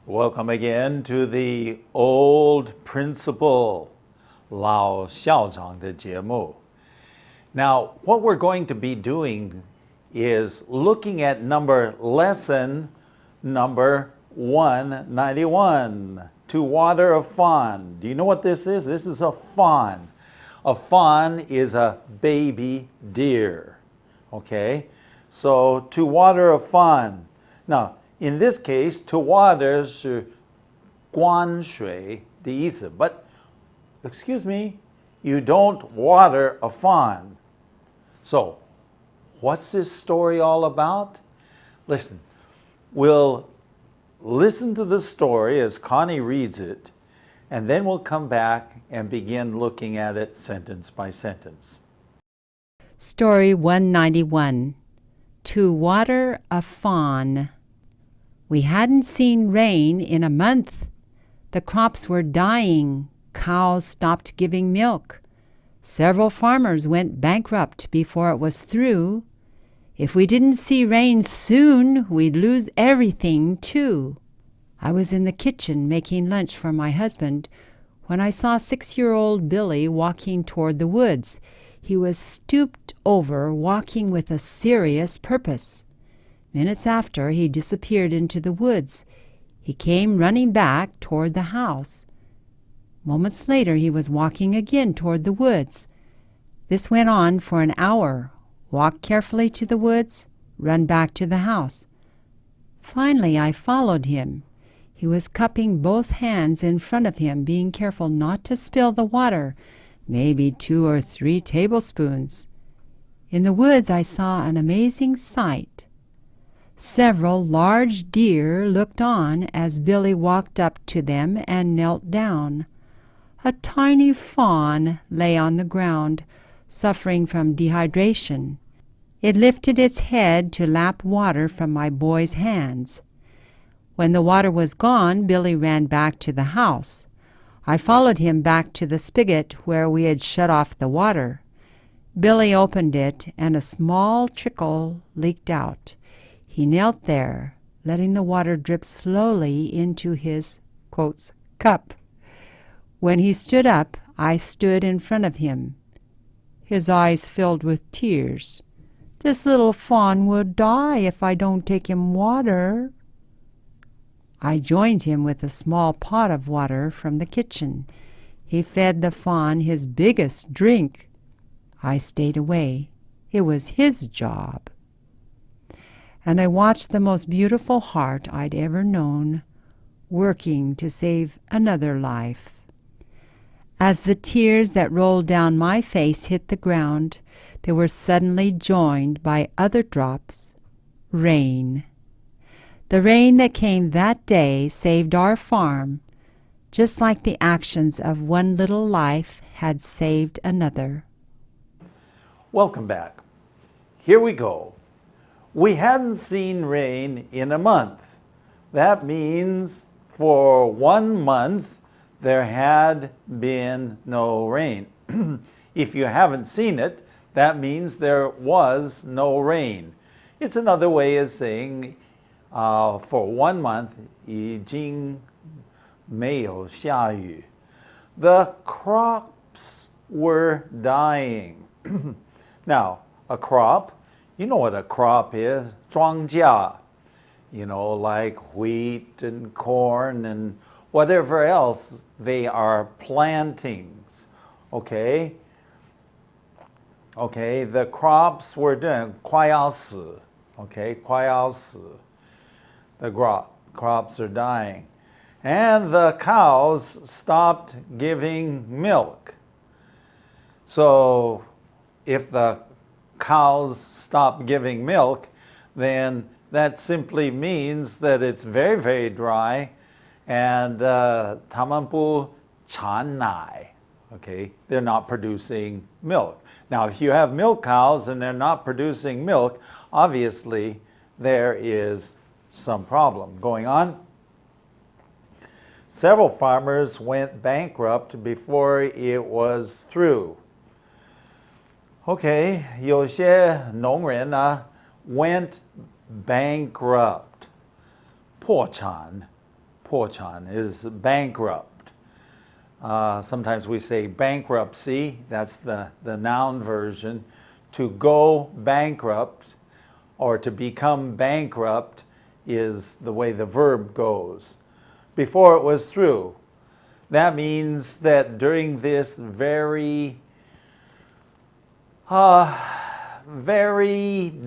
Welcome again to the old principle, 老校长的节目. Now, what we're going to be doing is looking at lesson number 191, to water a fawn. Do you know what this is? This is a fawn. A fawn is a baby deer. Okay? So, to water a fawn. Now, in this case, to water 是灌水的意思. But, excuse me, you don't water a fawn. So, what's this story all about? Listen, we'll listen to the story as Connie reads it, and then we'll come back and begin looking at it sentence by sentence. Story 191. To water a fawn. We hadn't seen rain in a month. The crops were dying. Cows stopped giving milk. Several farmers went bankrupt before it was through. If we didn't see rain soon, we'd lose everything, too. I was in the kitchen making lunch for my husband when I saw 6-year-old Billy walking toward the woods. He was stooped over, walking with a serious purpose. Minutes after, he disappeared into the woods. He came running back toward the house. Moments later, he was walking again toward the woods. This went on for an hour. Walk carefully to the woods, run back to the house. Finally, I followed him. He was cupping both hands in front of him, being careful not to spill the water, maybe 2 or 3 tablespoons. In the woods, I saw an amazing sight. Several large deer looked on as Billy walked up to them and knelt down. A tiny fawn lay on the ground, suffering from dehydration. It lifted its head to lap water from my boy's hands. When the water was gone, Billy ran back to the house. I followed him back to the spigot where we had shut off the water. Billy opened it, and a small trickle leaked out. He knelt there, letting the water drip slowly into his, quotes, cup. When he stood up, I stood in front of him. His eyes filled with tears. "This little fawn will die if I don't take him water." I joined him with a small pot of water from the kitchen. He fed the fawn his biggest drink. I stayed away. It was his job. And I watched the most beautiful heart I'd ever known, working to save another life. As the tears that rolled down my face hit the ground, they were suddenly joined by other drops, rain. The rain that came that day saved our farm, just like the actions of one little life had saved another. Welcome back. Here we go. We hadn't seen rain in a month. That means for 1 month there had been no rain. If you haven't seen it, that means there was no rain. It's another way of saying for 1 month 已经没有下雨. The crops were dying. Now, a crop, you know what a crop is, 庄稼, like wheat and corn and whatever else they are plantings, okay? Okay, the crops were doing, 快要死, okay, 快要死. The crops are dying. And the cows stopped giving milk. So, if the cows stop giving milk, then that simply means that it's very, very dry, and 它们不产奶, okay? They're not producing milk. Now, if you have milk cows and they're not producing milk, obviously there is some problem going on. Several farmers went bankrupt before it was through. Okay, 有些农人呢 went bankrupt, 破产,破产 is bankrupt. Sometimes we say bankruptcy, that's the noun version. To go bankrupt or to become bankrupt is the way the verb goes. Before it was through. That means that during this very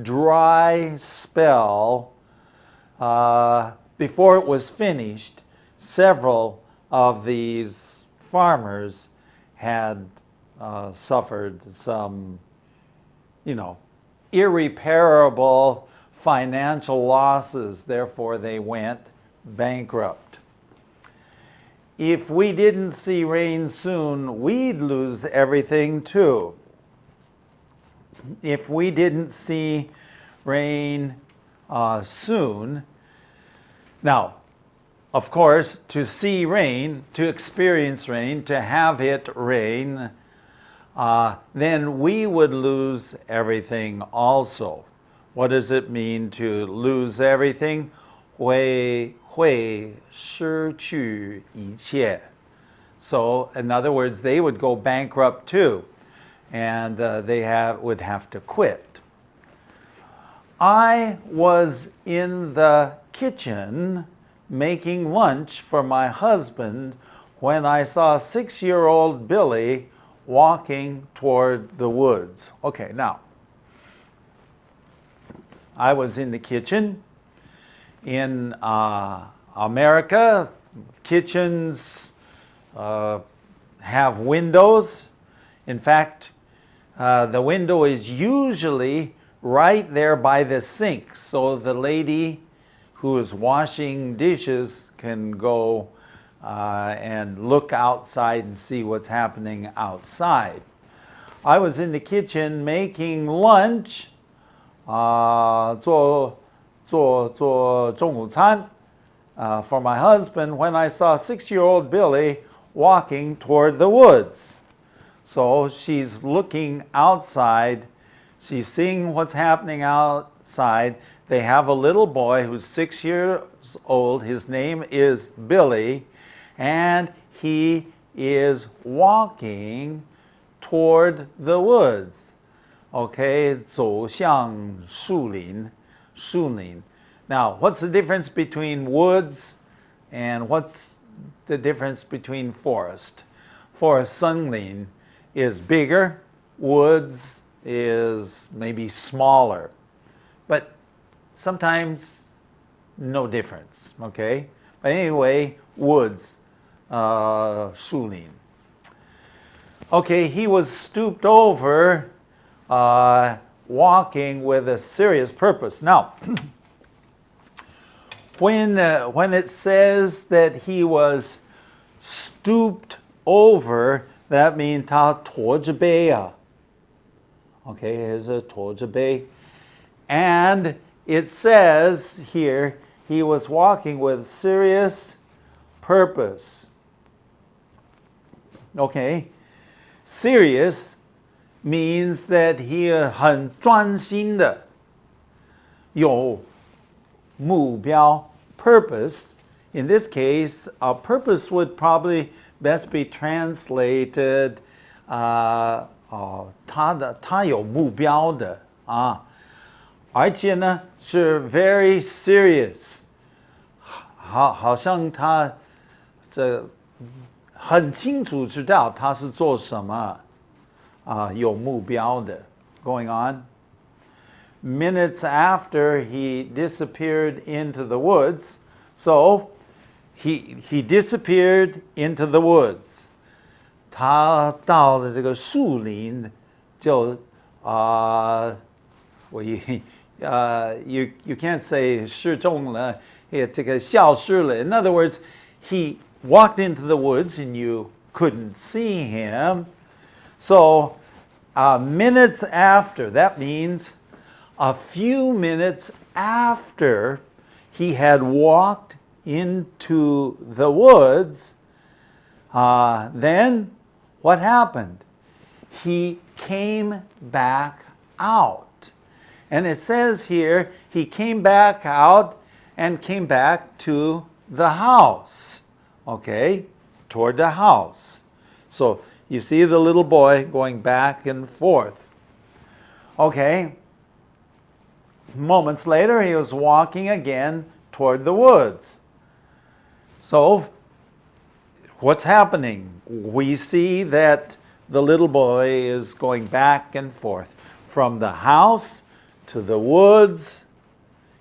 dry spell, before it was finished, several of these farmers had suffered some, irreparable financial losses. Therefore, they went bankrupt. If we didn't see rain soon, we'd lose everything too. If we didn't see rain soon, now, of course, to see rain, to experience rain, to have it rain, then we would lose everything also. What does it mean to lose everything? 会失去一切. So, in other words, they would go bankrupt too, and they would have to quit. I was in the kitchen making lunch for my husband when I saw 6-year-old Billy walking toward the woods. Okay, now, I was in the kitchen. In America, kitchens have windows. In fact, the window is usually right there by the sink, so the lady who is washing dishes can go and look outside and see what's happening outside. I was in the kitchen making lunch, 做中午餐 for my husband when I saw 6-year-old Billy walking toward the woods. So she's looking outside. She's seeing what's happening outside. They have a little boy who's 6 years old. His name is Billy, and he is walking toward the woods. Okay, 走向树林. Now, what's the difference between woods and what's the difference between forest? Forest, 森林, is bigger. Woods is maybe smaller. But sometimes no difference, okay? But anyway, woods, 树林. Okay, he was stooped over, walking with a serious purpose. Now, when it says that he was stooped over, that means 他驼着背啊. Okay, here's a 驼着背. And it says here, he was walking with serious purpose. Okay, serious means that he 很专心的有目标 purpose. In this case, purpose would probably best be translated 他有目标的而且呢是 very serious. 好像他很清楚知道他是做什么有目标的 going on. Minutes after he disappeared into the woods, so he disappeared into the woods. 他到了这个树林就you can't say 失踪了这个消失了 In other words, he walked into the woods and you couldn't see him. So minutes after, that means a few minutes after he had walked into the woods, then what happened? He came back out. And it says here, he came back out and came back to the house. Okay, toward the house. So you see the little boy going back and forth. Okay. Moments later, he was walking again toward the woods. So, what's happening? We see that the little boy is going back and forth from the house to the woods.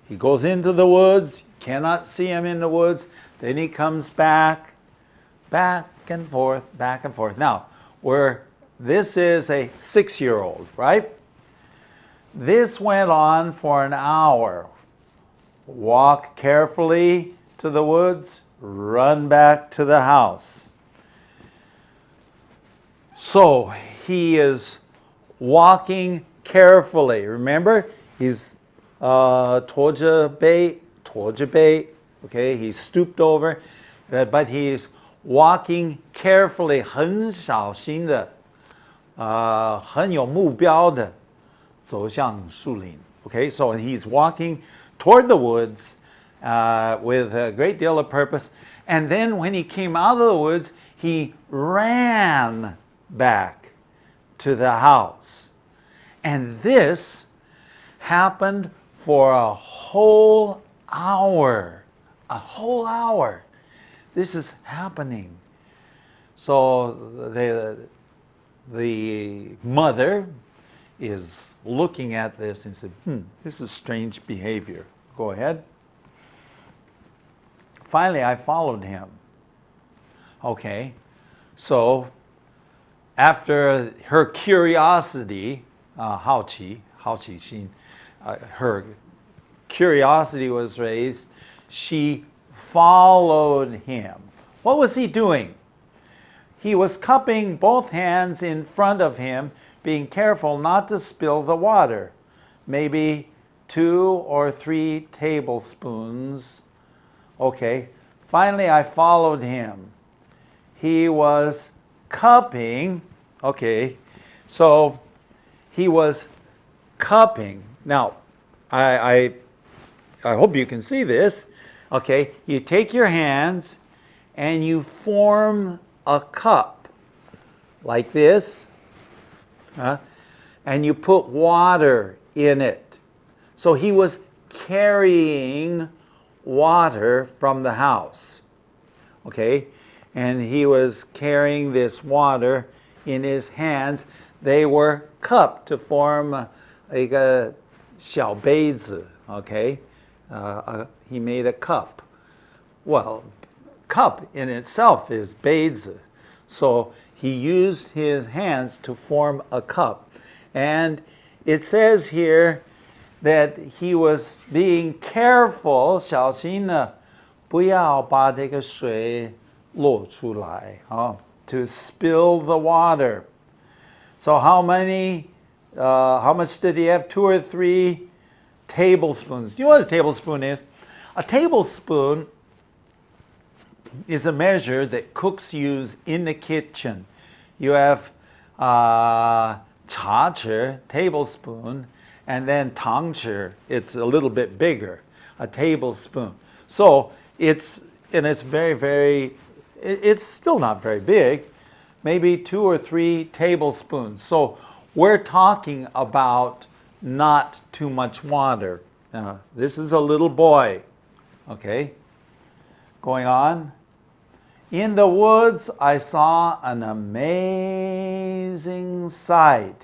He goes into the woods, cannot see him in the woods. Then he comes back and forth, back and forth. Now, this is a 6-year-old, right? This went on for an hour. Walk carefully to the woods, run back to the house. So he is walking carefully. Remember, he's 驼着背, okay, he stooped over, but he's walking carefully, 很小心的, 很有目标的走向树林. Okay, so he's walking toward the woods with a great deal of purpose. And then when he came out of the woods, he ran back to the house. And this happened for a whole hour. A whole hour. This is happening. So the mother is looking at this and said, this is strange behavior. Go ahead. Finally, I followed him. Okay, so after her curiosity, 好奇心, her curiosity was raised, she followed him. What was he doing? He was cupping both hands in front of him, being careful not to spill the water. Maybe 2 or 3 tablespoons. Okay, finally I followed him. He was cupping. Okay, so he was cupping. Now, I hope you can see this. Okay, you take your hands and you form a cup like this, and you put water in it. So he was carrying water from the house. Okay, and he was carrying this water in his hands. They were cupped to form 一个小杯子. Okay, he made a cup. Well, cup in itself is 杯子. So he used his hands to form a cup. And it says here that he was being careful, 小心的不要把这个水漏出来, to spill the water. So how much did he have? 2 or 3 tablespoons. Do you know what a tablespoon is? A tablespoon is a measure that cooks use in the kitchen. You have 茶匙, tablespoon, and then 汤匙, it's a little bit bigger, a tablespoon. So it's still not very big, maybe 2 or 3 tablespoons. So we're talking about not too much water. This is a little boy, okay? Going on. In the woods, I saw an amazing sight.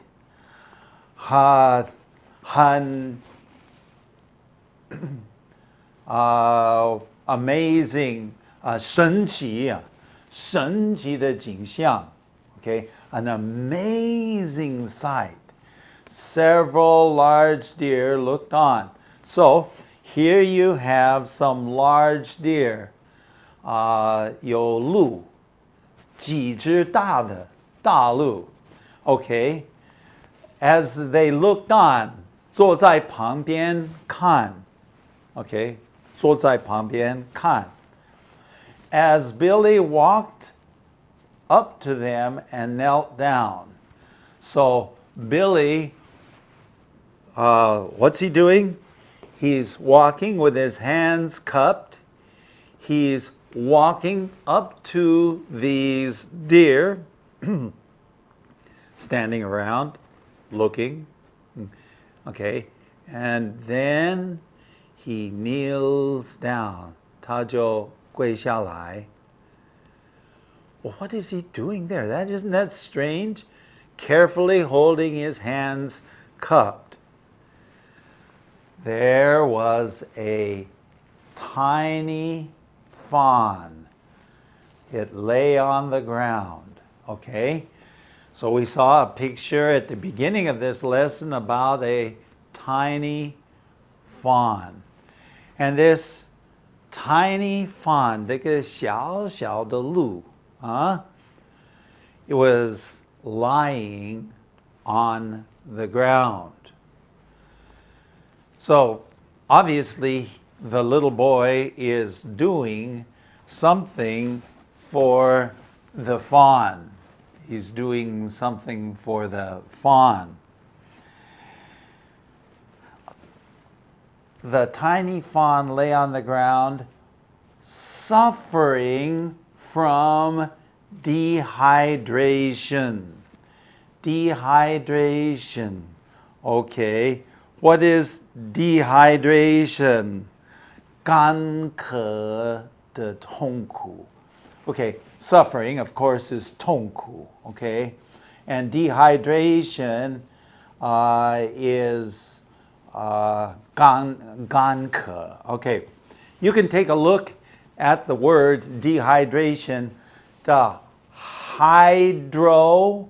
Amazing, 神奇的景象. Okay, an amazing sight. Several large deer looked on. So here you have some large deer. 有鹿, 几只大的大鹿. Okay, as they looked on, 坐在旁边看. Okay, 坐在旁边看. As Billy walked up to them and knelt down. So Billy, what's he doing? He's walking with his hands cupped. he's walking up to these deer, standing around, looking. Okay, and then he kneels down. 他就跪下来. Well, what is he doing there? Isn't that strange? Carefully holding his hands cupped. There was a tiny fawn. It lay on the ground. Okay? So we saw a picture at the beginning of this lesson about a tiny fawn. And this tiny fawn, 这个小小的鹿, it was lying on the ground. So obviously the little boy is doing something for the fawn. He's doing something for the fawn. The tiny fawn lay on the ground, suffering from dehydration. Dehydration. Okay, what is dehydration? 干渴的痛苦. Okay, suffering, of course, is 痛苦. Okay, and dehydration is 干渴. Okay, you can take a look at the word dehydration. The hydro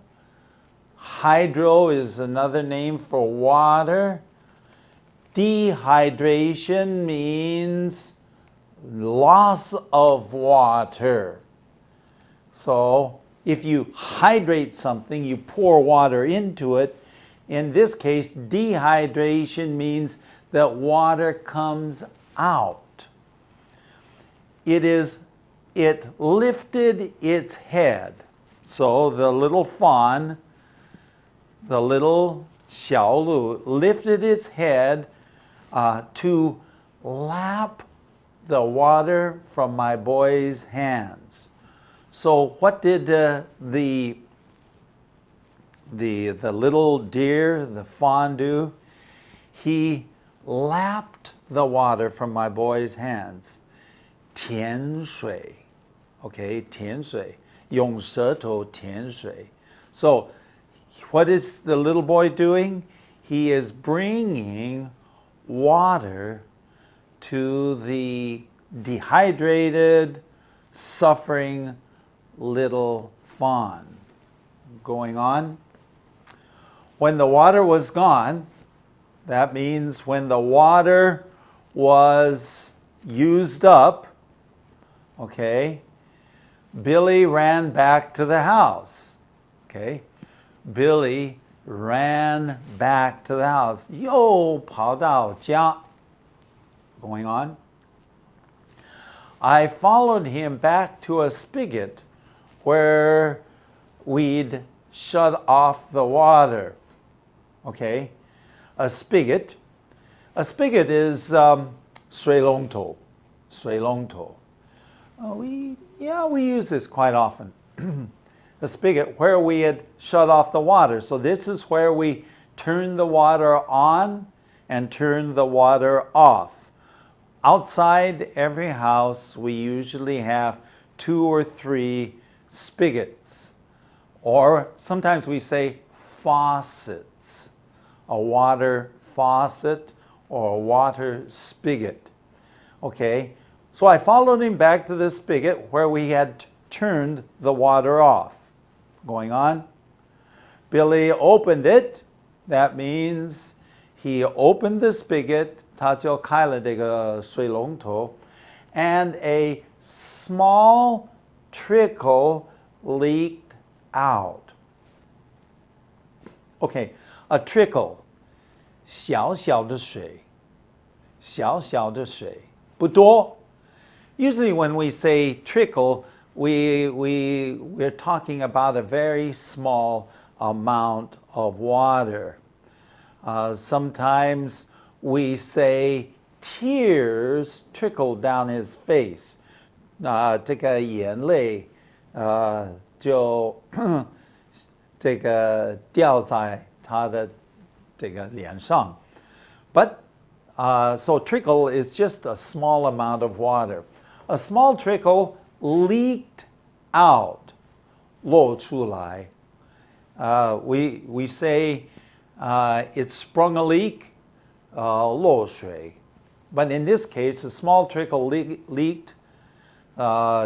is another name for water. Dehydration means loss of water. So if you hydrate something, you pour water into it. In this case, dehydration means that water comes out. It lifted its head. So the little fawn, the little 小鹿, lifted its head to lap the water from my boy's hands. So what did the little deer, the fawn, do? He lapped the water from my boy's hands. 舔水. Okay, 舔水. 用舌头舔水. So what is the little boy doing? He is bringing water to the dehydrated, suffering little fawn. Going on. When the water was gone, that means when the water was used up, okay, Billy ran back to the house. Okay, Billy ran back to the house. 又跑到家. Going on. I followed him back to a spigot where we'd shut off the water. Okay, a spigot. A spigot is 水龙头. 水龙头. We use this quite often. A spigot where we had shut off the water. So this is where we turn the water on and turn the water off. Outside every house, we usually have 2 or 3 spigots. Or sometimes we say faucets. A water faucet or a water spigot. Okay, so I followed him back to the spigot where we had turned the water off. Going on. Billy opened it. That means he opened the spigot. 他就开了这个水龙头, and a small trickle leaked out. Okay, a trickle. 小小的水. 小小的水. 不多. Usually when we say trickle, we're talking about a very small amount of water. Sometimes we say tears trickled down his face. 这个眼泪就这个掉在他的这个脸上。But so trickle is just a small amount of water. A small trickle leaked out, 漏出来. We say it sprung a leak, 漏水. But in this case, a small trickle leaked,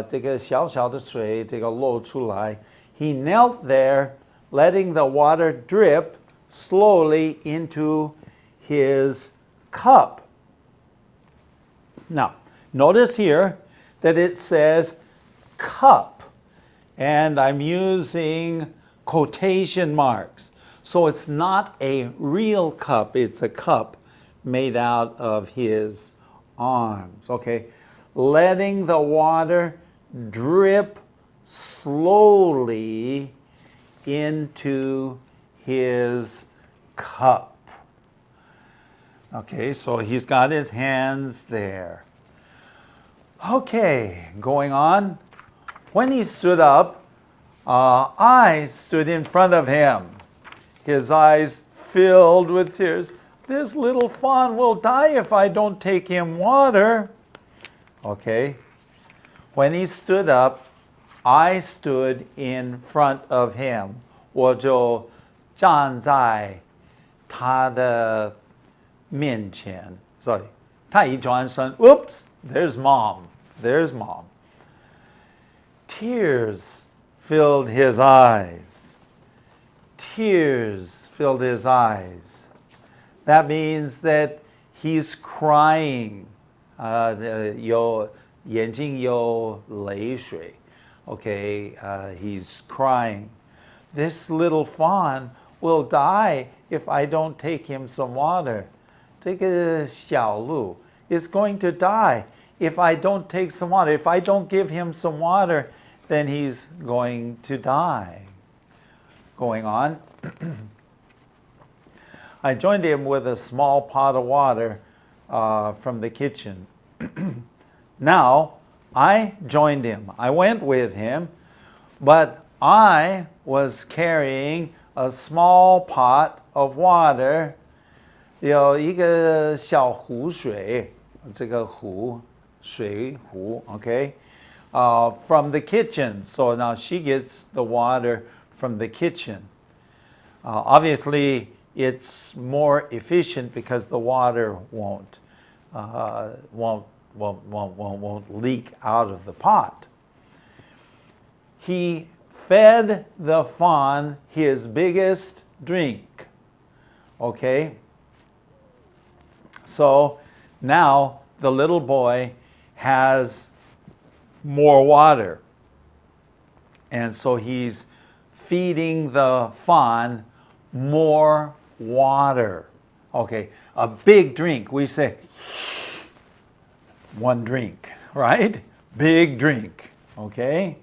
这个小小的水这个漏出来. He knelt there, letting the water drip slowly into his cup. Now, notice here that it says cup, and I'm using quotation marks. So it's not a real cup, it's a cup made out of his arms, okay? Letting the water drip slowly into his cup. Okay, so he's got his hands there. Okay, going on. When he stood up, I stood in front of him, his eyes filled with tears. This little fawn will die if I don't take him water. Okay, when he stood up, I stood in front of him. 我就站在他的面前. Sorry, 他一转身, oops, there's mom. There's mom. Tears filled his eyes. Tears filled his eyes. That means that he's crying. 眼睛有泪水. Okay, he's crying. This little fawn will die if I don't take him some water. 这个小鹿 is going to die if I don't take some water. If I don't give him some water, then he's going to die. Going on. I joined him with a small pot of water from the kitchen. Now, I joined him. I went with him, but I was carrying a small pot of water. 有一个小壶水，这个壶，水壶, okay? From the kitchen. So now she gets the water from the kitchen. Obviously, it's more efficient because the water won't leak out of the pot. He fed the fawn his biggest drink. Okay? So now the little boy has more water. And so he's feeding the fawn more water. Okay, a big drink. We say one drink, right? Big drink. Okay?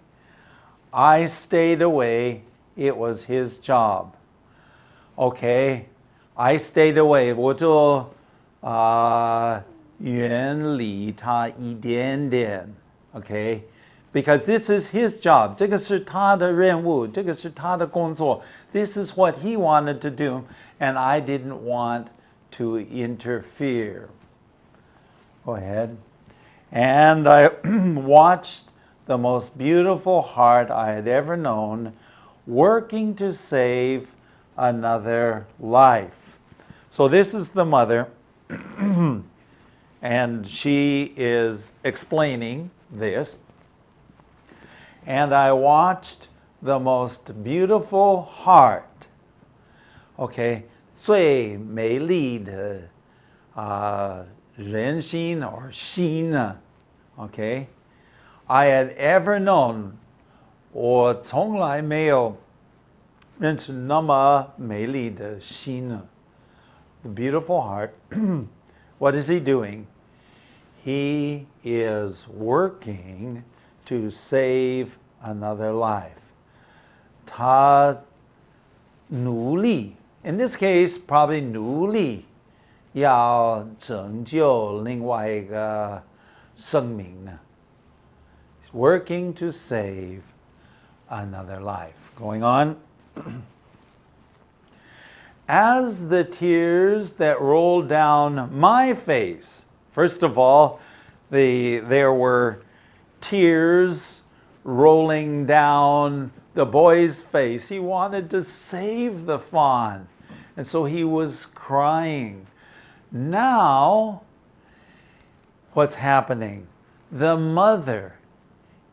I stayed away. It was his job. Okay? I stayed away. 我就远离他一点点. Okay? Because this is his job. 这个是他的任务，这个是他的工作. This is what he wanted to do, and I didn't want to interfere. Go ahead. And I watched the most beautiful heart I had ever known working to save another life. So this is the mother, and she is explaining this. And I watched the most beautiful heart. Okay, 最美丽的人心 or 心 okay, I had ever known. 我从来没有认识那么美丽的心. The beautiful heart. What is he doing? He is working to save another life. 他努力, in this case, probably 努力要拯救另外一个生命. working to save another life. Going on. As the tears that rolled down my face, first of all, there were tears rolling down the boy's face. He wanted to save the fawn, and so he was crying. Now, what's happening? The mother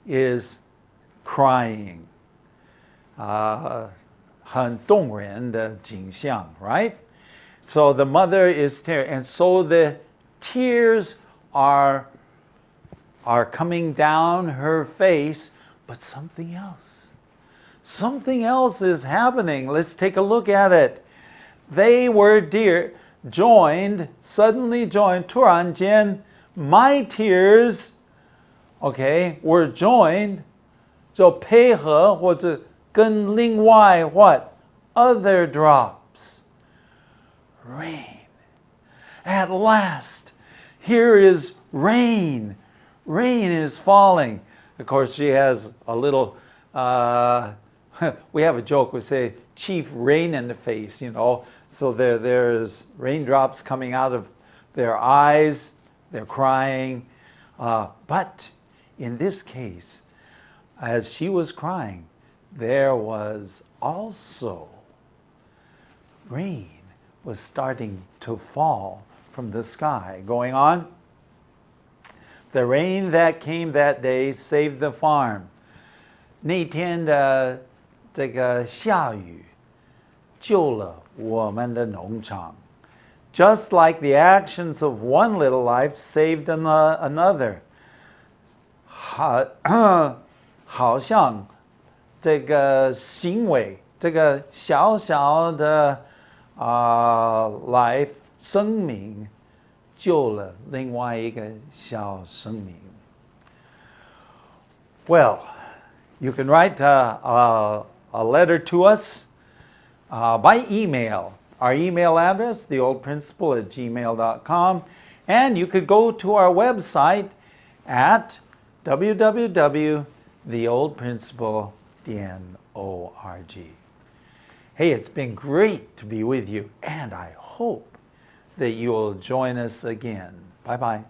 is crying. 很动人的景象, right? So the mother is tearing, and so the tears are coming down her face, but something else is happening. Let's take a look at it. They were suddenly joined, 突然间, my tears, okay, were joined, 就配合或者跟另外 what? Other drops. Rain. At last, here is rain. Rain is falling. Of course, she has a little, we have a joke, we say, chief rain in the face, you know. So there's raindrops coming out of their eyes. They're crying. But in this case, as she was crying, there was also rain was starting to fall from the sky. Going on. The rain that came that day saved the farm. 那天的这个下雨救了我们的农场. Just like the actions of one little life saved another. 好像这个行为，这个小小的life 生命救了另外一个小生命. Well, you can write a letter to us by email. Our email address, theoldprinciple@gmail.com, and you could go to our website at www.theoldprinciple.org. Hey, it's been great to be with you, and I hope that you will join us again. Bye-bye.